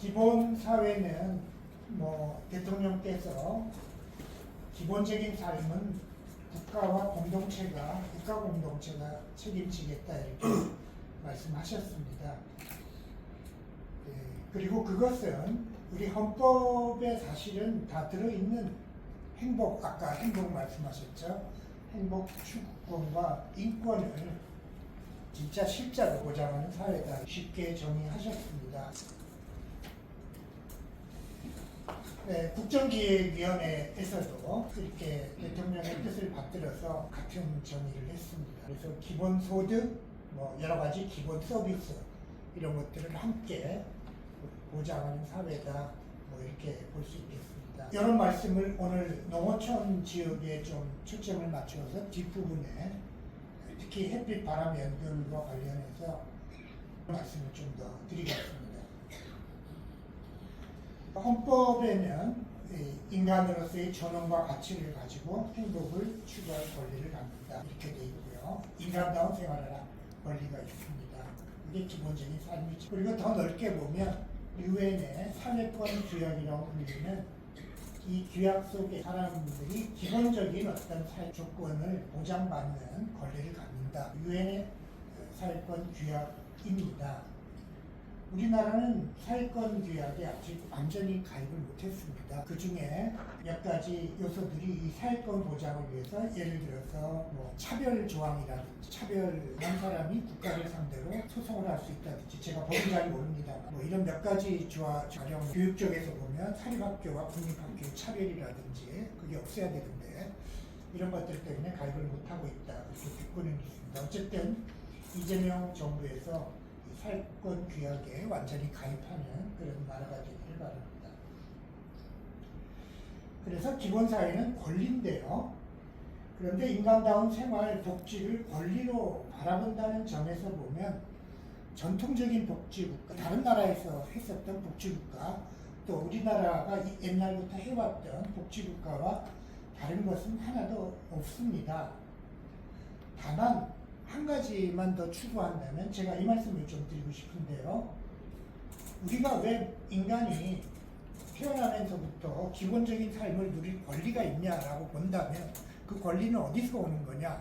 기본 사회는 대통령께서 기본적인 삶은 국가 공동체가 책임지겠다 이렇게 말씀하셨습니다. 그리고 그것은 우리 헌법에 사실은 다 들어있는 아까 행복 말씀하셨죠? 행복 추구권과 인권을 진짜 실제로 보장하는 사회다. 쉽게 정의하셨습니다. 국정기획위원회에서도 이렇게 대통령의 뜻을 받들어서 같은 정의를 했습니다. 그래서 기본소득, 여러 가지 기본 서비스 이런 것들을 함께 보장하는 사회다. 이렇게 볼 수 있겠습니다. 이런 말씀을 오늘 농어촌 지역에 좀 초점을 맞춰서 뒷부분에 특히 햇빛 바람 연결과 관련해서 말씀을 좀 더 드리겠습니다. 헌법에는 인간으로서의 존엄과 가치를 가지고 행복을 추구할 권리를 갖는다 이렇게 되어 있고요. 인간다운 생활하라 권리가 있습니다. 이게 기본적인 삶이죠. 그리고 더 넓게 보면 유엔의 사회권 규약이라고 불리는 이 규약 속에 사람들이 기본적인 어떤 사회 조건을 보장받는 권리를 갖는다. 유엔의 사회권 규약입니다. 우리나라는 사회권 규약에 아직 완전히 가입을 못했습니다. 그 중에 몇 가지 요소들이 이 사회권 보장을 위해서 예를 들어서 차별 조항이라든지 차별한 사람이 국가를 상대로 소송을 할 수 있다든지 제가 법은 잘 모릅니다만 이런 몇 가지 조항 교육 쪽에서 보면 사립학교와 국립학교의 차별이라든지 그게 없어야 되는데 이런 것들 때문에 가입을 못하고 있다 이렇게 듣고는 있습니다. 어쨌든 이재명 정부에서 사회권 규약에 완전히 가입하는 그런 나라가 되기를 바랍니다. 그래서 기본사회는 권리인데요. 그런데 인간다운 생활, 복지를 권리로 바라본다는 점에서 보면 전통적인 복지국가, 다른 나라에서 했었던 복지국가, 또 우리나라가 옛날부터 해왔던 복지국가와 다른 것은 하나도 없습니다. 다만 한 가지만 더 추구한다면 제가 이 말씀을 좀 드리고 싶은데요. 우리가 왜 인간이 태어나면서부터 기본적인 삶을 누릴 권리가 있냐라고 본다면 그 권리는 어디서 오는 거냐?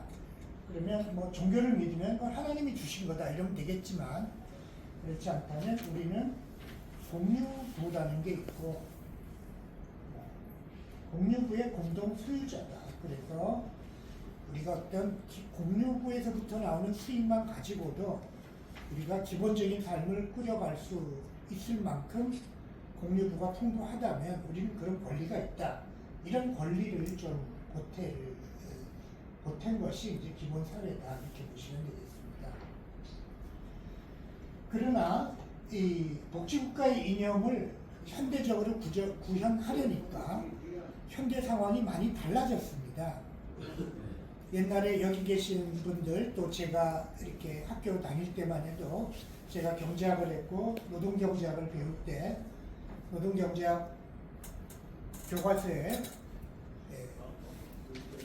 그러면 종교를 믿으면 하나님이 주신 거다 이러면 되겠지만 그렇지 않다면 우리는 공유부라는 게 있고 공유부의 공동 소유자다. 그래서 우리가 어떤 공유부에서부터 나오는 수익만 가지고도 우리가 기본적인 삶을 꾸려갈 수 있을 만큼 공유부가 풍부하다면 우리는 그런 권리가 있다. 이런 권리를 좀 보탠 것이 이제 기본 사회다 이렇게 보시면 되겠습니다. 그러나 이 복지국가의 이념을 현대적으로 구현하려니까 현대 상황이 많이 달라졌습니다. 옛날에 여기 계신 분들 또 제가 이렇게 학교 다닐 때만 해도 제가 경제학을 했고 노동경제학을 배울 때 노동경제학 교과서에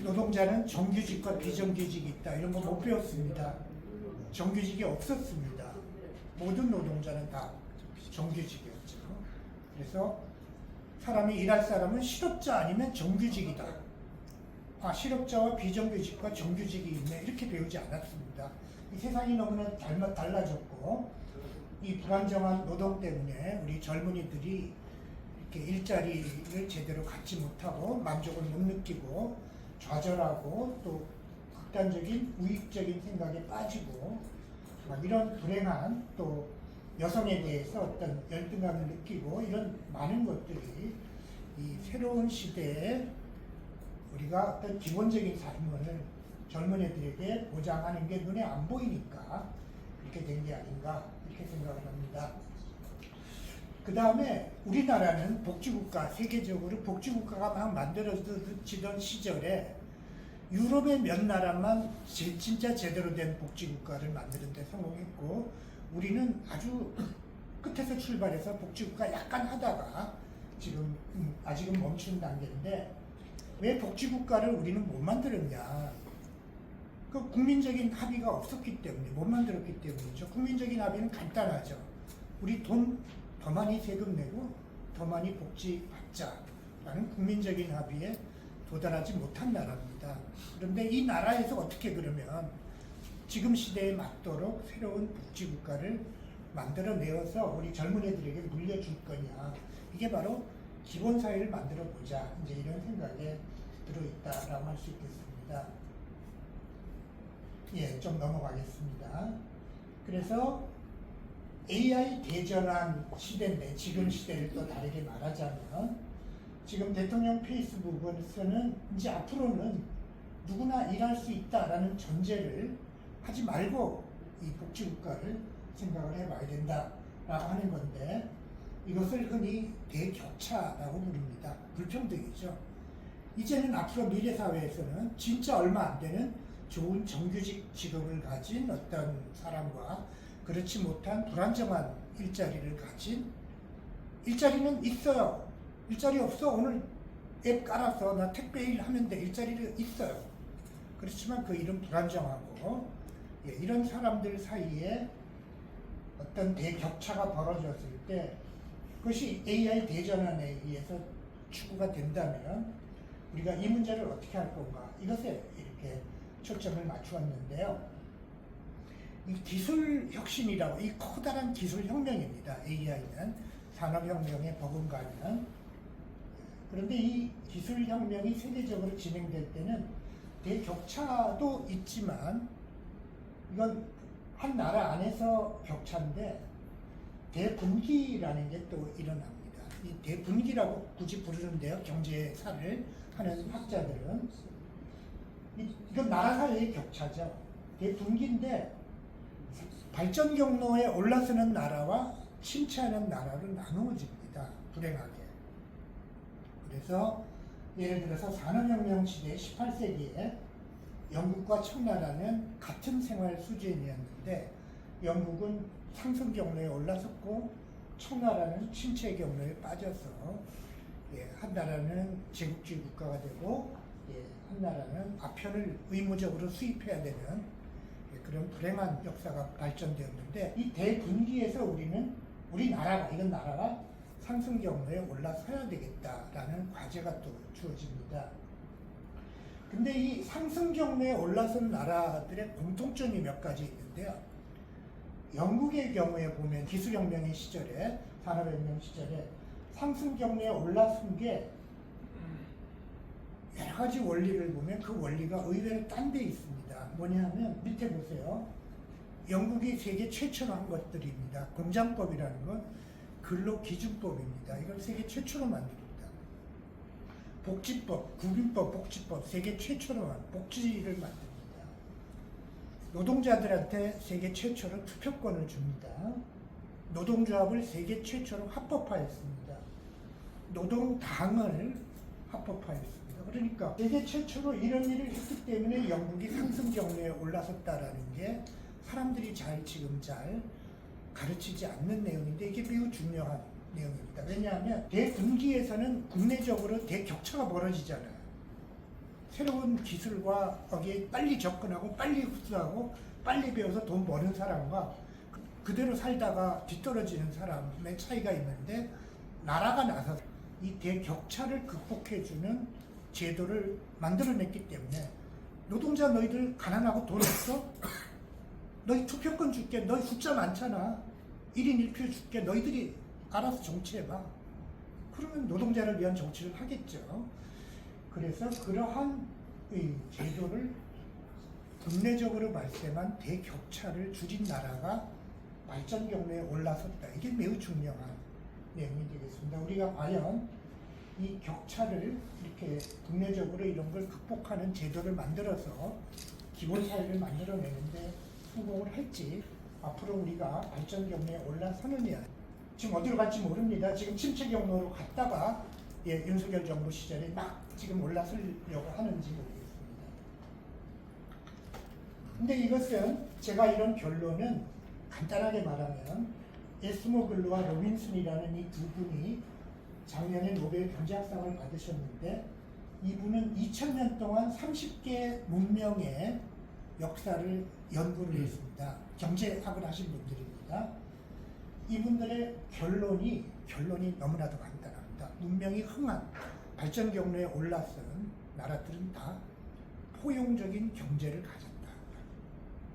노동자는 정규직과 비정규직이 있다 이런 거 못 배웠습니다. 정규직이 없었습니다. 모든 노동자는 다 정규직이었죠. 그래서 사람이 일할 사람은 실업자 아니면 정규직이다. 실업자와 비정규직과 정규직이 있네 이렇게 배우지 않았습니다. 이 세상이 너무나 달라졌고 이 불안정한 노동 때문에 우리 젊은이들이 이렇게 일자리를 제대로 갖지 못하고 만족을 못 느끼고 좌절하고 또 극단적인 우익적인 생각에 빠지고 이런 불행한 또 여성에 대해서 어떤 열등감을 느끼고 이런 많은 것들이 이 새로운 시대에 우리가 어떤 기본적인 삶을 젊은이들에게 보장하는 게 눈에 안 보이니까 이렇게 된 게 아닌가 이렇게 생각을 합니다. 그 다음에 우리나라는 복지국가, 세계적으로 복지국가가 막 만들어지던 시절에 유럽의 몇 나라만 진짜 제대로 된 복지국가를 만드는 데 성공했고 우리는 아주 끝에서 출발해서 복지국가 약간 하다가 지금 아직은 멈춘 단계인데 왜 복지국가를 우리는 못 만들었냐? 그 국민적인 합의가 없었기 때문에 못 만들었기 때문이죠. 국민적인 합의는 간단하죠. 우리 돈 더 많이 세금 내고 더 많이 복지 받자라는 국민적인 합의에 도달하지 못한 나라입니다. 그런데 이 나라에서 어떻게 그러면 지금 시대에 맞도록 새로운 복지국가를 만들어내어서 우리 젊은이들에게 물려줄 거냐. 이게 바로 기본사회를 만들어보자. 이제 이런 생각에 들어있다라고 할 수 있겠습니다. 예, 좀 넘어가겠습니다. 그래서 AI 대전환 시대인데 지금 시대를 또 다르게 말하자면 지금 대통령 페이스북에서는 이제 앞으로는 누구나 일할 수 있다라는 전제를 하지 말고 이 복지국가를 생각을 해봐야 된다라고 하는 건데 이것을 흔히 대격차라고 부릅니다. 불평등이죠. 이제는 앞으로 미래사회에서는 진짜 얼마 안 되는 좋은 정규직 직업을 가진 어떤 사람과 그렇지 못한 불안정한 일자리를 가진 일자리는 있어요. 일자리 없어. 오늘 앱 깔아서 나 택배 일 하면 돼. 일자리를 있어요. 그렇지만 그 일은 불안정하고 예, 이런 사람들 사이에 어떤 대격차가 벌어졌을 때 그것이 AI 대전환에 의해서 추구가 된다면 우리가 이 문제를 어떻게 할 건가 이것에 이렇게 초점을 맞추었는데요. 이 기술 혁신이라고 이 커다란 기술 혁명입니다. AI는 산업혁명에 버금가는 그런데 이 기술 혁명이 세계적으로 진행될 때는 대격차도 있지만 이건 한 나라 안에서 격차인데 대분기라는 게 또 일어납니다. 이 대분기라고 굳이 부르는데요. 경제사를 하는 학자들은 이건 나라 사이의 격차죠. 대분기인데 발전 경로에 올라서는 나라와 침체하는 나라로 나누어집니다. 불행하게. 그래서 예를 들어서 산업혁명 시대 18세기에 영국과 청나라는 같은 생활 수준이었는데 영국은 상승 경로에 올라섰고 청나라는 침체 경로에 빠져서 한 나라는 제국주의 국가가 되고 한 나라는 아편을 의무적으로 수입해야 되는 그런 불행한 역사가 발전되었는데 이 대분기에서 우리나라가 이건 나라가 상승 경로에 올라서야 되겠다라는 과제가 또 주어집니다. 근데 이 상승 경로에 올라선 나라들의 공통점이 몇 가지 있는데요. 영국의 경우에 보면 기술혁명의 시절에 산업혁명 시절에 상승 경로에 올라선 게 여러 가지 원리를 보면 그 원리가 의외로 딴 데 있습니다. 뭐냐면 밑에 보세요. 영국이 세계 최초로 한 것들입니다. 공장법이라는 건 근로기준법입니다. 이걸 세계 최초로 만듭니다. 복지법, 국민법, 복지법 세계 최초로 복지를 만듭니다. 노동자들한테 세계 최초로 투표권을 줍니다. 노동조합을 세계 최초로 합법화했습니다. 노동당을 합법화했습니다. 그러니까 세계 최초로 이런 일을 했기 때문에 영국이 상승 경로에 올라섰다라는 게 사람들이 지금 잘 가르치지 않는 내용인데 이게 매우 중요한 내용입니다. 왜냐하면 대분기에서는 국내적으로 대격차가 벌어지잖아요. 새로운 기술과 거기에 빨리 접근하고 빨리 흡수하고 빨리 배워서 돈 버는 사람과 그대로 살다가 뒤떨어지는 사람의 차이가 있는데 나라가 나서 이 대격차를 극복해주는 제도를 만들어냈기 때문에 노동자 너희들 가난하고 돈 없어? 너희 투표권 줄게. 너희 숫자 많잖아. 1인 1표 줄게. 너희들이 알아서 정치해봐. 그러면 노동자를 위한 정치를 하겠죠. 그래서 그러한 제도를 국내적으로 발생한 대격차를 줄인 나라가 발전 경로에 올라섰다. 이게 매우 중요한 내용이 되겠습니다. 우리가 과연 이 격차를 이렇게 국내적으로 이런 걸 극복하는 제도를 만들어서 기본 사회를 만들어내는데 성공을 할지 앞으로 우리가 발전 경로에 올라서느냐 지금 어디로 갈지 모릅니다. 지금 침체 경로로 갔다가 윤석열 정부 시절에 막 지금 올라서려고 하는지 모르겠습니다. 근데 이것은 제가 이런 결론은 간단하게 말하면 에스모글루와 로빈슨이라는 이 두 분이 작년에 노벨 경제학상을 받으셨는데 이분은 2000년 동안 30개 문명의 역사를 연구를 했습니다. 경제학을 하신 분들입니다. 이분들의 결론이 너무나도 간단합니다. 문명이 흥한 발전 경로에 올라선 나라들은 다 포용적인 경제를 가졌다.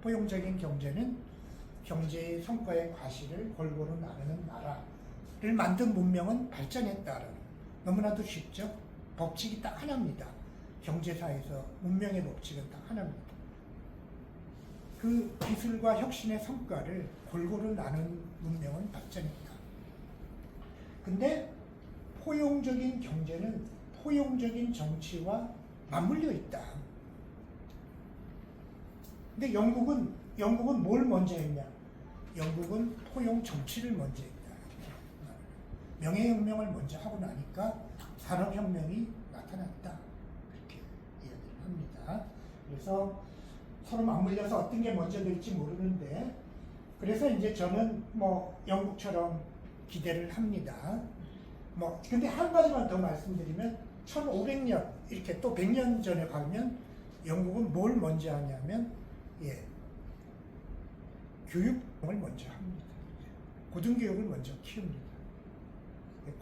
포용적인 경제는 경제의 성과의 과실을 골고루 나누는 나라를 만든 문명은 발전했다라는, 너무나도 쉽죠? 법칙이 딱 하나입니다. 경제사에서 문명의 법칙은 딱 하나입니다. 그 기술과 혁신의 성과를 골고루 나눈 문명은 발전했다. 근데 포용적인 경제는 포용적인 정치와 맞물려 있다. 근데 영국은 뭘 먼저 했냐? 영국은 포용 정치를 먼저 했다. 명예혁명을 먼저 하고 나니까 산업혁명이 나타났다. 그렇게 이야기를 합니다. 그래서 서로 맞물려서 어떤 게 먼저 될지 모르는데, 그래서 이제 저는 뭐 영국처럼 기대를 합니다. 근데 한 가지만 더 말씀드리면 1500년 이렇게 또 100년 전에 가면 영국은 뭘 먼저 하냐면 교육을 먼저 합니다. 고등교육을 먼저 키웁니다.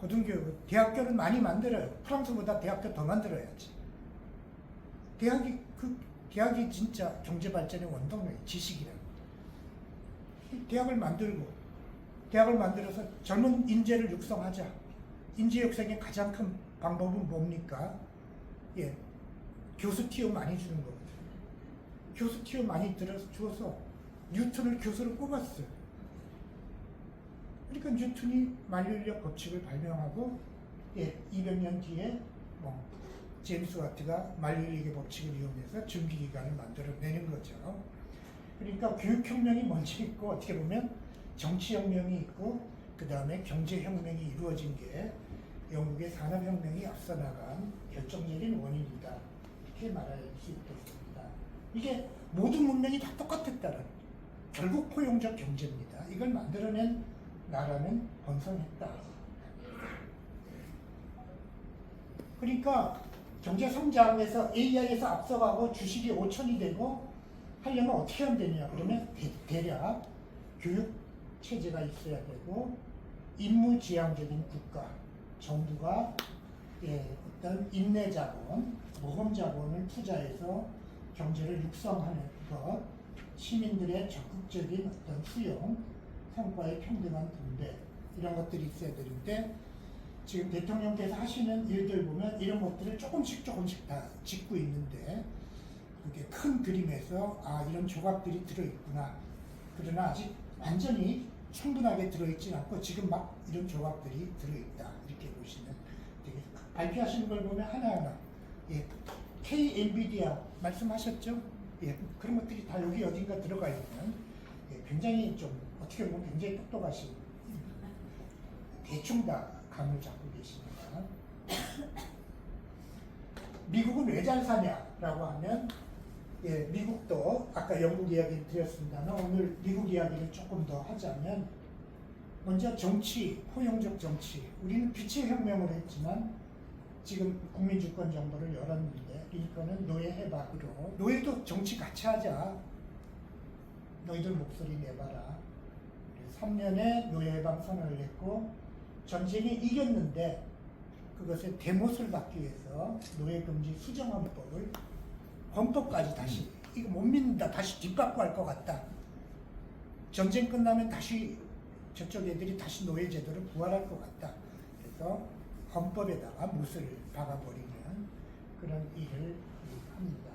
고등교육, 대학교를 많이 만들어요. 프랑스보다 대학교 더 만들어야지. 대학이 진짜 경제 발전의 원동력이에요. 지식이라는. 대학을 만들어서 젊은 인재를 육성하자. 인재 육성의 가장 큰 방법은 뭡니까? 교수 티오 많이 주는 거거든요. 교수 티오 많이 주어서 뉴턴을 교수로 뽑았어요. 그러니까 뉴턴이 만유인력 법칙을 발명하고 200년 뒤에 제임스 와트가 만유인력의 법칙을 이용해서 전기기관을 만들어내는 거죠. 그러니까 교육혁명이 먼저 있고, 어떻게 보면 정치혁명이 있고, 그 다음에 경제혁명이 이루어진 게 영국의 산업혁명이 앞서 나간 결정적인 원인이다. 이렇게 말할 수 있겠습니다. 이게 모든 문명이 다 똑같았다는, 결국 포용적 경제입니다. 이걸 만들어낸 나라는 번성했다. 그러니까 경제 성장에서 AI에서 앞서가고 주식이 5천이 되고 하려면 어떻게 하면 되냐? 그러면 대략 교육 체제가 있어야 되고, 임무지향적인 국가, 정부가 어떤 인내 자본, 모금 자본을 투자해서 경제를 육성하는 것, 시민들의 적극적인 어떤 수용, 성과의 평등한 분배, 이런 것들이 있어야 되는데, 지금 대통령께서 하시는 일들 보면 이런 것들을 조금씩 다 짚고 있는데, 그게 큰 그림에서 이런 조각들이 들어있구나. 그러나 아직 완전히 충분하게 들어있진 않고 지금 막 이런 조각들이 들어있다. 이렇게 보시면 되게, 발표하시는 걸 보면 하나하나 K 엔비디아 말씀하셨죠? 그런 것들이 다 여기 어딘가 들어가 있는, 굉장히 좀 어떻게 보면 굉장히 똑똑하신, 대충 다 감을 잡고 계십니다. 미국은 왜 잘 사냐라고 하면, 미국도 아까 영국 이야기를 드렸습니다만 오늘 미국 이야기를 조금 더 하자면, 먼저 정치, 포용적 정치. 우리는 빛의 혁명을 했지만 지금 국민주권 정부를 열었는데, 링컨은 노예 해박으로, 노예도 정치 같이 하자. 너희들 목소리 내봐라. 3년에 노예 해방 선언을 했고, 전쟁에 이겼는데 그것의 대못을 받기 위해서 노예금지 수정헌법을, 헌법까지 다시, 이거 못 믿는다, 다시 뒷바꿔 할 것 같다. 전쟁 끝나면 다시 저쪽 애들이 다시 노예제도를 부활할 것 같다. 그래서 헌법에다가 못을 박아버리는 그런 일을 합니다.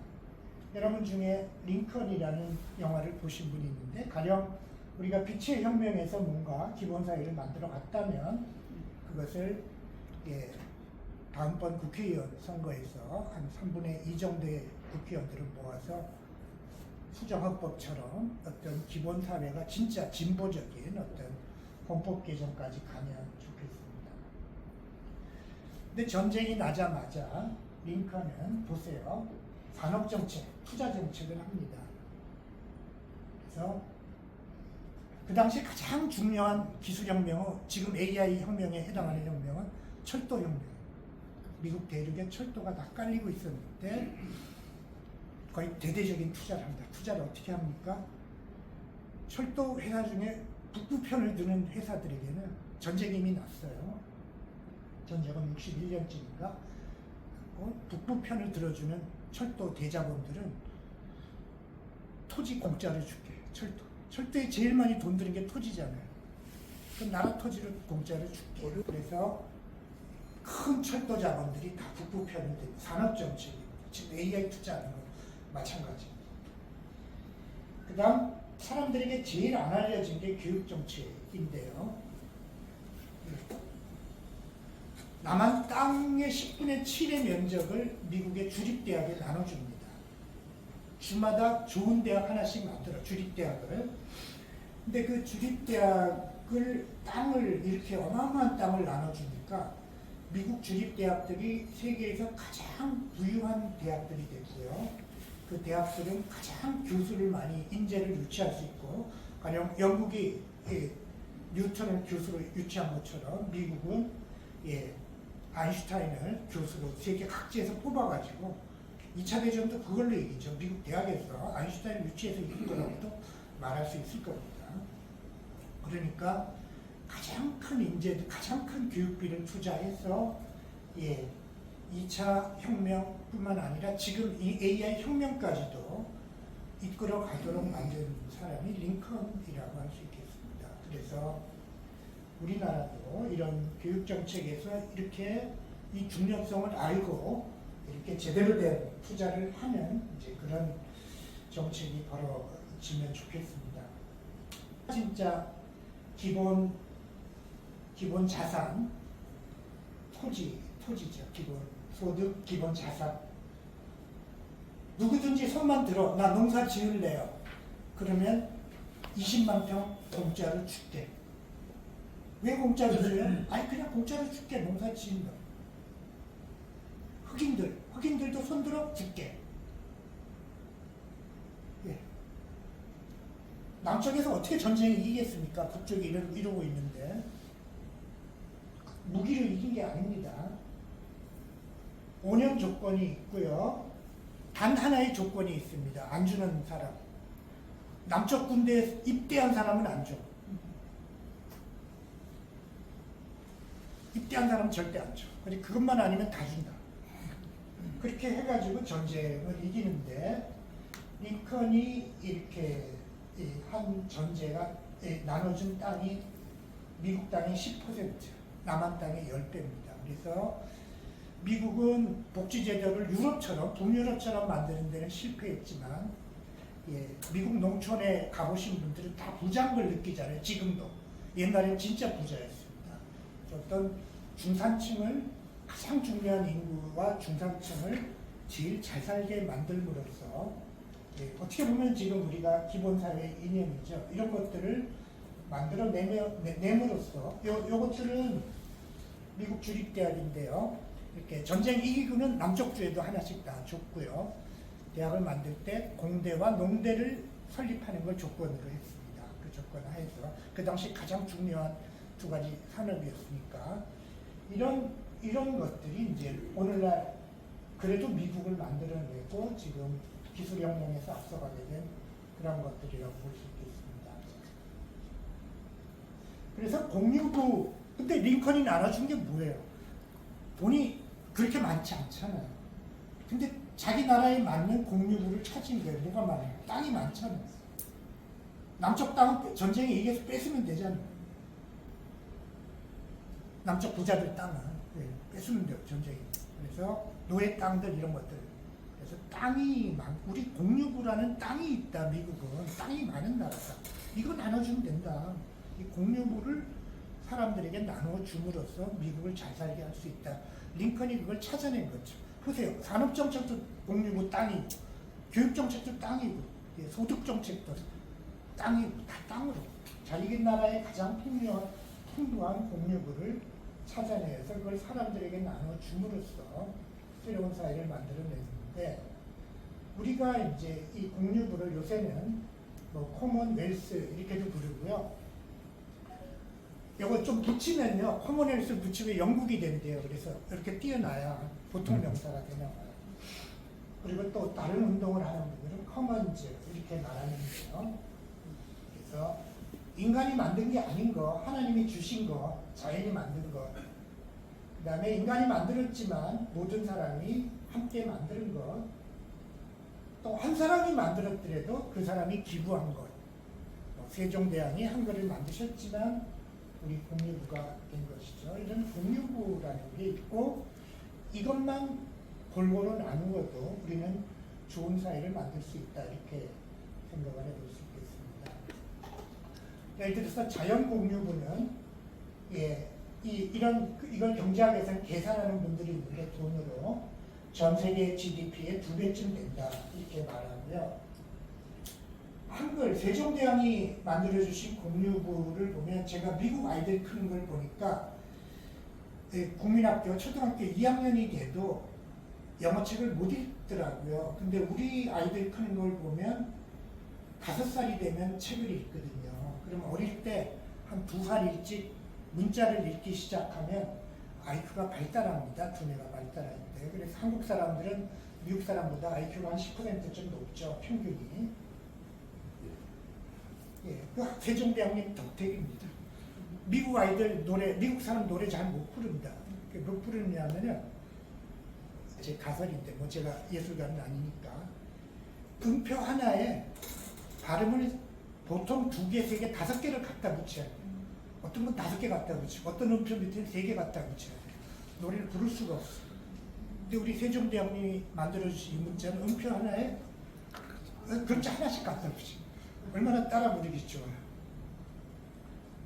여러분 중에 링컨이라는 영화를 보신 분이 있는데, 가령 우리가 빛의 혁명에서 뭔가 기본사회를 만들어 갔다면 그것을 다음번 국회의원 선거에서 한 3분의 2 정도의 국회의원들을 모아서 수정헌법처럼 어떤 기본사회가 진짜 진보적인 어떤 헌법 개정까지 가면 좋겠습니다. 근데 전쟁이 나자마자 링컨은 보세요. 산업정책, 투자정책을 합니다. 그래서 그 당시 가장 중요한 기술혁명은, 지금 AI 혁명에 해당하는 혁명은 철도혁명. 미국 대륙에 철도가 다 깔리고 있었는데 거의 대대적인 투자를 합니다. 투자를 어떻게 합니까? 철도 회사 중에 북부 편을 드는 회사들에게는 전쟁이 이미 났어요. 전쟁은 61년쯤인가 북부 편을 들어주는 철도 대자본들은 토지 공짜로 줄게. 철도에 제일 많이 돈 드는 게 토지잖아요. 그 나라 토지를 공짜로 줄게. 그래서 큰 철도 자본들이 다 북부 편을 드는 산업정책입니다. 지금 AI 투자하는 거 마찬가지입니다. 그 다음 사람들에게 제일 안 알려진 게 교육정책인데요. 남한 땅의 10분의 7의 면적을 미국의 주립대학에 나눠줍니다. 주마다 좋은 대학 하나씩 만들어, 주립대학을. 근데 그 주립대학을, 땅을, 이렇게 어마어마한 땅을 나눠주니까 미국 주립대학들이 세계에서 가장 부유한 대학들이 됐고요. 그 대학들은 가장 교수를 많이, 인재를 유치할 수 있고, 가령 영국이 뉴턴을 교수로 유치한 것처럼 미국은 아인슈타인을 교수로 세계 각지에서 뽑아가지고 2차 대전도 그걸로 이기죠. 미국 대학에서 아인슈타인을 유치해서 이긴 거라고도 말할 수 있을 겁니다. 그러니까 가장 큰 인재들, 가장 큰 교육비를 투자해서 2차 혁명뿐만 아니라 지금 이 AI 혁명까지도 이끌어 가도록 만든 사람이 링컨이라고 할 수 있겠습니다. 그래서 우리나라도 이런 교육 정책에서 이렇게 이 중요성을 알고 이렇게 제대로 된 투자를 하면 이제 그런 정책이 벌어지면 좋겠습니다. 진짜 기본 자산, 토지죠. 기본 소득, 기본 자산. 누구든지 손만 들어, 나 농사 지을래요. 그러면 20만 평 공짜로 줄게. 왜 공짜로 줘요? 아니 그냥 공짜로 줄게. 농사 지은 거. 흑인들도 손들어 줄게. 예. 남쪽에서 어떻게 전쟁을 이기겠습니까? 북쪽이 이러고 있는데. 무기로 이긴 게 아닙니다. 5년 조건이 있고요. 단 하나의 조건이 있습니다. 안 주는 사람. 남쪽 군대에 입대한 사람은 안 줘. 입대한 사람은 절대 안 줘. 그것만 아니면 다 준다. 그렇게 해가지고 전쟁을 이기는데 링컨이 이렇게 한 전제가 나눠준 땅이 미국 땅의 10%, 남한 땅의 10배입니다. 그래서 미국은 복지제도를 유럽처럼, 북유럽처럼 만드는 데는 실패했지만 미국 농촌에 가보신 분들은 다 부자인 걸 느끼잖아요. 지금도. 옛날엔 진짜 부자였습니다. 어떤 중산층을, 가장 중요한 인구와 중산층을 제일 잘 살게 만들므로써 어떻게 보면 지금 우리가 기본사회의 이념이죠. 이런 것들을 만들어 내므로써 요것들은 미국 주립대학인데요. 이렇게 전쟁 이기고는 남쪽 주에도 하나씩 다 줬고요. 대학을 만들 때 공대와 농대를 설립하는 걸 조건으로 했습니다. 그 조건 하에서 그 당시 가장 중요한 두 가지 산업이었으니까 이런 것들이 이제 오늘날 그래도 미국을 만들어내고 지금 기술혁명에서 앞서가게 된 그런 것들이라고 볼 수 있겠습니다. 그래서 공유부, 근데 링컨이 나눠준 게 뭐예요? 돈이 그렇게 많지 않잖아요. 근데 자기 나라에 맞는 공유부를 찾은 거예요. 뭐가 많아요? 땅이 많잖아요. 남쪽 땅은 전쟁에 이겨서 뺏으면 되잖아요. 남쪽 부자들 땅은 뺏으면 돼요. 전쟁에. 그래서 노예 땅들 이런 것들. 그래서 땅이 우리 공유부라는 땅이 있다. 미국은 땅이 많은 나라다. 이거 나눠주면 된다. 이 공유부를 사람들에게 나눠줌으로써 미국을 잘 살게 할 수 있다. 링컨이 그걸 찾아낸 거죠. 보세요. 산업정책도 공유부 땅이고, 교육정책도 땅이고, 소득정책도 땅이고, 다 땅으로. 자기 나라의 가장 풍부한 공유부를 찾아내서 그걸 사람들에게 나눠줌으로써 새로운 사회를 만들어내는데, 우리가 이제 이 공유부를 요새는 뭐 코먼웰스 이렇게도 부르고요. 이거 좀 붙이면요, 커먼웰스 붙이면 영국이 된대요. 그래서 이렇게 띄어놔야 보통 명사가 되나와요. 그리고 또 다른 운동을 하는 분들은 커먼즈 이렇게 말하는데요. 그래서 인간이 만든 게 아닌 거, 하나님이 주신 거, 자연이 만든 거, 그 다음에 인간이 만들었지만 모든 사람이 함께 만드는 것, 또 한 사람이 만들었더라도 그 사람이 기부한 것. 세종대왕이 한글을 만드셨지만 우리 공유부가 된 것이죠. 이런 공유부라는 게 있고, 이것만 골고루 나누어도 우리는 좋은 사회를 만들 수 있다, 이렇게 생각을 해볼 수 있겠습니다. 예를 들어서 자연공유부는 이걸 경제학에서는 계산하는 분들이 있는데, 돈으로 전 세계 GDP의 2배쯤 된다, 이렇게 말하고요. 한글 세종대왕이 만들어주신 공유부를 보면, 제가 미국 아이들 크는 걸 보니까 국민학교 초등학교 2학년이 돼도 영어책을 못 읽더라고요. 근데 우리 아이들 크는 걸 보면 5살이 되면 책을 읽거든요. 그럼 어릴 때 한 2살 일찍 문자를 읽기 시작하면 IQ가 발달합니다. 두뇌가 발달하는데. 그래서 한국 사람들은 미국 사람보다 IQ가 한 10%좀 높죠. 평균이. 그 세종대왕님 덕택입니다. 미국 아이들 노래, 미국 사람 노래 잘 못 부릅니다. 못 부르냐면은, 제 가설인데, 뭐 제가 예술가는 아니니까. 음표 하나에 발음을 보통 2개, 3개, 5개를 갖다 붙여야 돼요. 어떤 건 5개 갖다 붙이고, 어떤 음표 밑에는 3개 갖다 붙여야 돼요. 노래를 부를 수가 없어요. 근데 우리 세종대왕님이 만들어주신 이 문자는 음표 하나에 글자 하나씩 갖다 붙여요. 얼마나 따라 부르기 좋아요.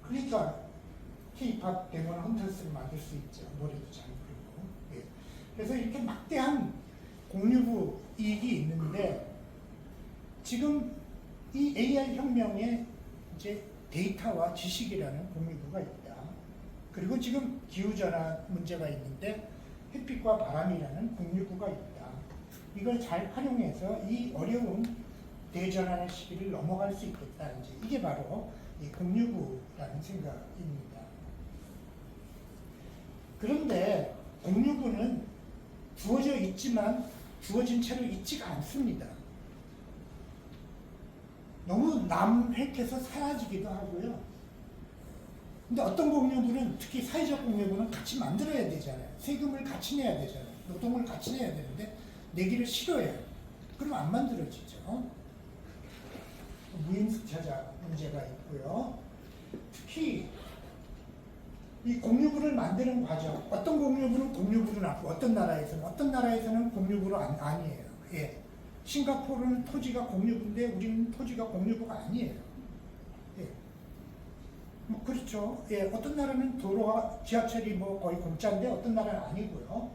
그러니까 K-팝 데모나 헌터스를 만들 수 있죠. 노래도 잘 부르고. 그래서 이렇게 막대한 공유부 이익이 있는데, 지금 이 AI 혁명에 이제 데이터와 지식이라는 공유부가 있다. 그리고 지금 기후전화 문제가 있는데 햇빛과 바람이라는 공유부가 있다. 이걸 잘 활용해서 이 어려운 대전하는 시기를 넘어갈 수 있겠다. 이제 이게 바로 이 공유부라는 생각입니다. 그런데 공유부는 주어져 있지만 주어진 채로 있지가 않습니다. 너무 남획해서 사라지기도 하고요. 근데 어떤 공유부는, 특히 사회적 공유부는 같이 만들어야 되잖아요. 세금을 같이 내야 되잖아요. 노동을 같이 내야 되는데 내기를 싫어해요. 그럼 안 만들어지죠. 무임승차자 문제가 있고요. 특히 이 공유부를 만드는 과정, 어떤 공유부는 공유부로 놨고, 어떤 나라에서는 공유부로 아니에요. 예. 싱가포르는 토지가 공유부인데 우리는 토지가 공유부가 아니에요. 예. 뭐 그렇죠. 예. 어떤 나라는 도로와 지하철이 뭐 거의 공짜인데 어떤 나라는 아니고요.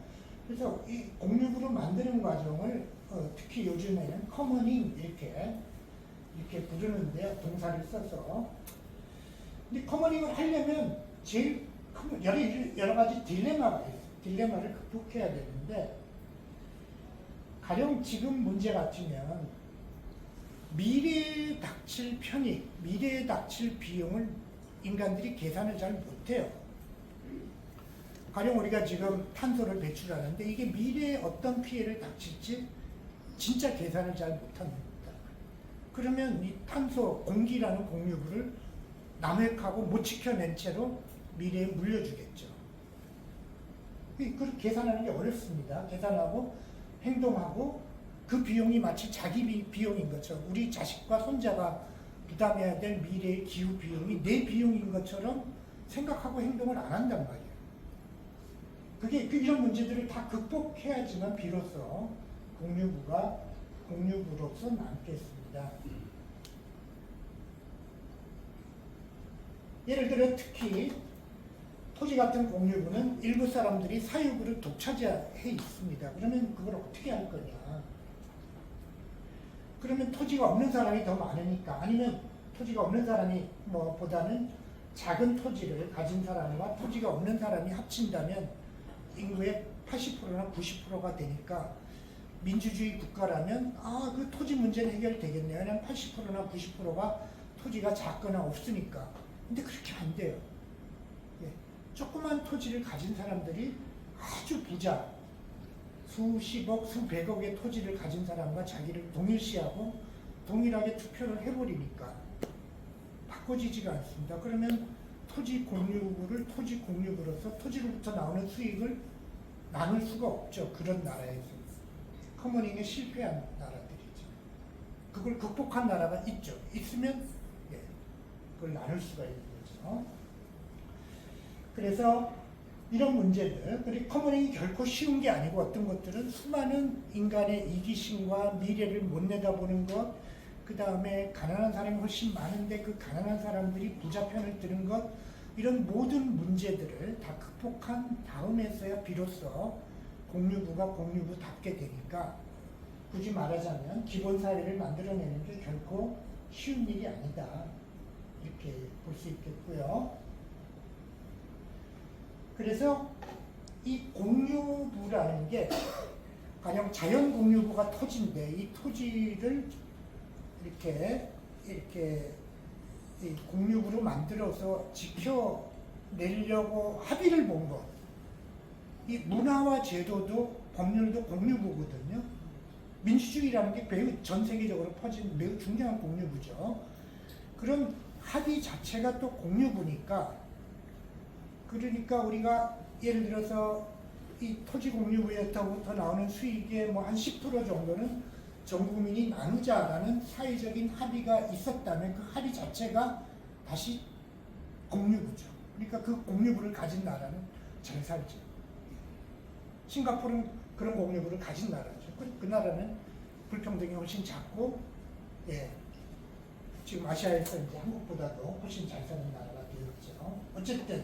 그래서 이 공유부로 만드는 과정을 특히 요즘에는 커머닝 이렇게 부르는데, 동사를 써서. 근데 커머닝을 하려면 제일 큰 여러 가지 딜레마가 있어요. 딜레마를 극복해야 되는데, 가령 지금 문제 같으면 미래에 닥칠 편익, 미래에 닥칠 비용을 인간들이 계산을 잘 못해요. 가령 우리가 지금 탄소를 배출하는데 이게 미래에 어떤 피해를 닥칠지 진짜 계산을 잘 못합니다. 그러면 이 탄소, 공기라는 공유부를 남획하고 못 지켜낸 채로 미래에 물려주겠죠. 그걸 계산하는 게 어렵습니다. 계산하고 행동하고 그 비용이 마치 자기 비용인 것처럼, 우리 자식과 손자가 부담해야 될 미래의 기후 비용이 내 비용인 것처럼 생각하고 행동을 안 한단 말이에요. 이런 문제들을 다 극복해야지만 비로소 공유부가 공유부로서 남겠습니다. 예를 들어 특히 토지 같은 공유부는 일부 사람들이 사유구를 독차지해 있습니다. 그러면 그걸 어떻게 할 거냐? 그러면 토지가 없는 사람이 더 많으니까, 아니면 토지가 없는 사람이 보다는 작은 토지를 가진 사람과 토지가 없는 사람이 합친다면 인구의 80%나 90%가 되니까, 민주주의 국가라면 그 토지 문제는 해결되겠네요. 왜냐하면 80%나 90%가 토지가 작거나 없으니까. 근데 그렇게 안 돼요. 조그만 토지를 가진 사람들이 아주 부자, 수십억, 수백억의 토지를 가진 사람과 자기를 동일시하고 동일하게 투표를 해버리니까 바꿔지지가 않습니다. 그러면 토지 공유부로서 토지로부터 나오는 수익을 나눌 수가 없죠. 그런 나라에서. 커머닝에 실패한 나라들이죠. 그걸 극복한 나라가 있죠. 있으면 예, 그걸 나눌 수가 있는 거죠. 그래서 이런 문제들, 그리고 커머닝이 결코 쉬운 게 아니고 어떤 것들은 수많은 인간의 이기심과 미래를 못 내다보는 것, 그 다음에 가난한 사람이 훨씬 많은데 그 가난한 사람들이 부자 편을 드는 것, 이런 모든 문제들을 다 극복한 다음에서야 비로소 공유부가 공유부답게 되니까 굳이 말하자면 기본 사회를 만들어내는 게 결코 쉬운 일이 아니다. 이렇게 볼 수 있겠고요. 그래서 이 공유부라는 게 가령 자연 공유부가 토지인데 이 토지를 이렇게 이 공유부로 만들어서 지켜내려고 합의를 본 것. 이 문화와 제도도 법률도 공유부거든요. 민주주의라는 게 매우 전 세계적으로 퍼진 매우 중요한 공유부죠. 그런 합의 자체가 또 공유부니까, 그러니까 우리가 예를 들어서 이 토지 공유부에서부터 나오는 수익의 뭐 한 10% 정도는 전 국민이 나누자라는 사회적인 합의가 있었다면 그 합의 자체가 다시 공유부죠. 그러니까 그 공유부를 가진 나라는 잘 살죠. 싱가포르는 그런 공유부를 가진 나라죠. 그 나라는 불평등이 훨씬 작고, 예, 지금 아시아에서 이제 한국보다도 훨씬 잘 사는 나라가 되었죠. 어쨌든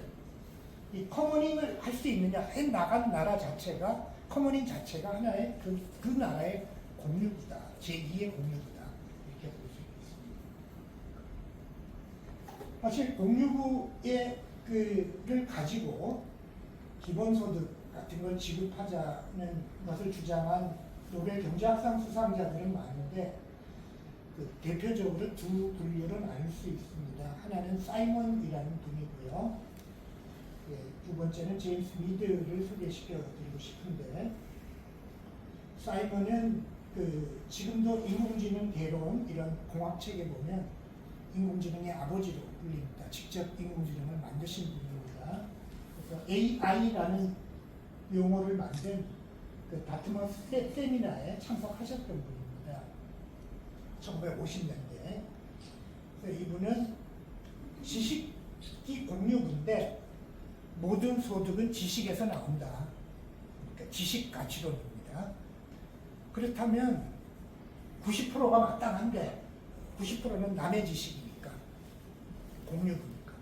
이 커머닝을 할 수 있느냐, 해 나간 나라 자체가, 커머닝 자체가 하나의 그 나라의 공유부다, 제2의 공유부다, 이렇게 볼 수 있습니다. 사실 공유부의 그를 가지고 기본소득 같은 걸 지급하자는 것을 주장한 노벨 경제학상 수상자들은 많은데, 그 대표적으로 두 분류로 나눌 수 있습니다. 하나는 사이먼이라는 분이고요. 예, 두 번째는 제임스 미드를 소개시켜드리고 싶은데, 사이먼은 그 지금도 인공지능 개론 이런 공학책에 보면 인공지능의 아버지로 불립니다. 직접 인공지능을 만드신 분입니다. 그래서 AI라는 용어를 만든 그 다트머스 세미나에 참석하셨던 분입니다. 1950년대. 그래서 이분은 지식이 공유부인데 모든 소득은 지식에서 나온다. 그러니까 지식 가치론입니다. 그렇다면 90%가 마땅한데 90%는 남의 지식이니까, 공유부니까.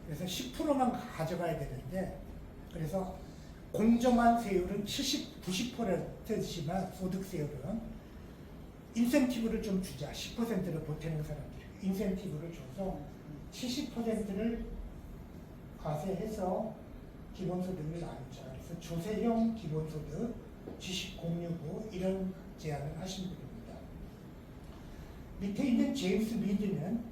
그래서 10%만 가져가야 되는데, 그래서 공정한 세율은 90%지만 소득세율은 인센티브를 좀 주자. 10%를 보태는 사람들이 인센티브를 줘서 70%를 과세해서 기본소득을 나누자. 그래서 조세형 기본소득, 지식공유부, 이런 제안을 하신 분입니다. 밑에 있는 제임스 미드는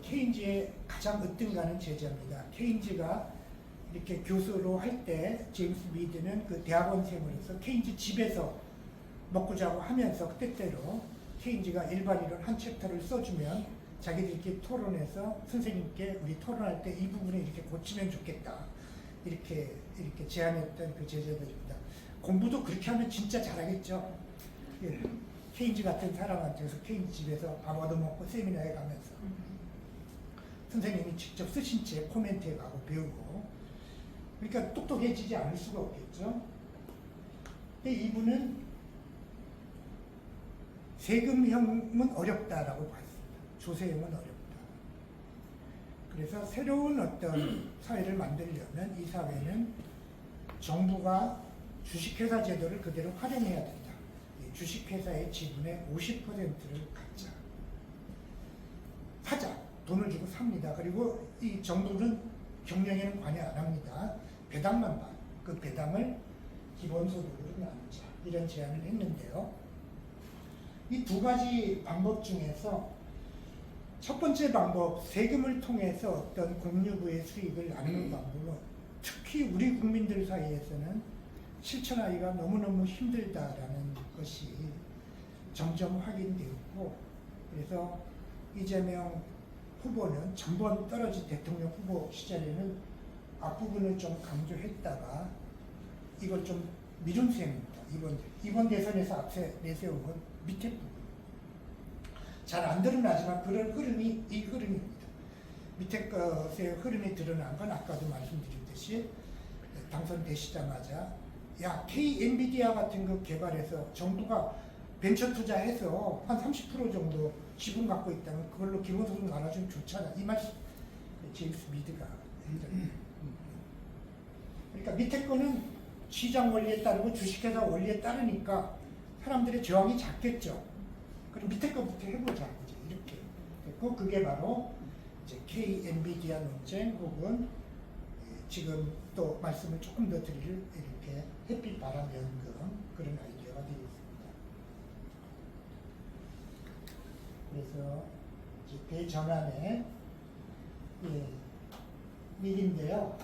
케인즈의 가장 으뜸가는 제자입니다. 케인즈가 이렇게 교수로 할 때 제임스 미드는 그 대학원생으로서 케인즈 집에서 먹고 자고 하면서 때때로 케인즈가 일반이론 한 챕터를 써주면 자기들끼리 토론해서 선생님께 우리 토론할 때 이 부분을 이렇게 고치면 좋겠다, 이렇게 제안했던 그 제자들입니다. 공부도 그렇게 하면 진짜 잘하겠죠. 예. 케인즈 같은 사람한테서 케인즈 집에서 밥 얻어먹고 세미나에 가면서 선생님이 직접 쓰신 채 코멘트해 가고 배우고, 그러니까 똑똑해지지 않을 수가 없겠죠. 근데 이분은 세금형은 어렵다라고 봤습니다. 조세형은 어렵다. 그래서 새로운 어떤 사회를 만들려면 이 사회는 정부가 주식회사 제도를 그대로 활용해야 된다. 주식회사의 지분의 50%를 갖자. 사자. 돈을 주고 삽니다. 그리고 이 정부는 경영에는 관여 안 합니다. 배당만 봐. 그 배당을 기본소득으로 나누자. 이런 제안을 했는데요. 이 두 가지 방법 중에서 첫 번째 방법, 세금을 통해서 어떤 공유부의 수익을 나누는 방법은 특히 우리 국민들 사이에서는 실천하기가 너무너무 힘들다라는 것이 점점 확인되었고, 그래서 이재명 후보는 전번 떨어진 대통령 후보 시절에는 앞부분을 좀 강조했다가 이걸 좀 미룬 셈입니다. 이번 대선에서 앞세 내세운 건 밑에 부분. 잘 안 드러나지만 그런 흐름이 이 흐름입니다. 밑에 것의 흐름이 드러난 건 아까도 말씀드렸듯이 당선되시자마자 야 K 엔비디아 같은 거 개발해서 정부가 벤처 투자해서 한 30% 정도 지분 갖고 있다면 그걸로 기본소득 나눠주면 좋잖아. 이 말 제임스 미드가 그러니까 밑에 거는 시장 원리에 따르고 주식회사 원리에 따르니까 사람들의 저항이 작겠죠. 그럼 밑에 거부터 해보자. 이제 이렇게 됐고 그게 바로 이제 K 엔비디아 논쟁 혹은 지금 또 말씀을 조금 더 드릴 이렇게 햇빛 바람 연금 그런 아이디어가 되겠습니다. 그래서 이제 대전환의 일인데요.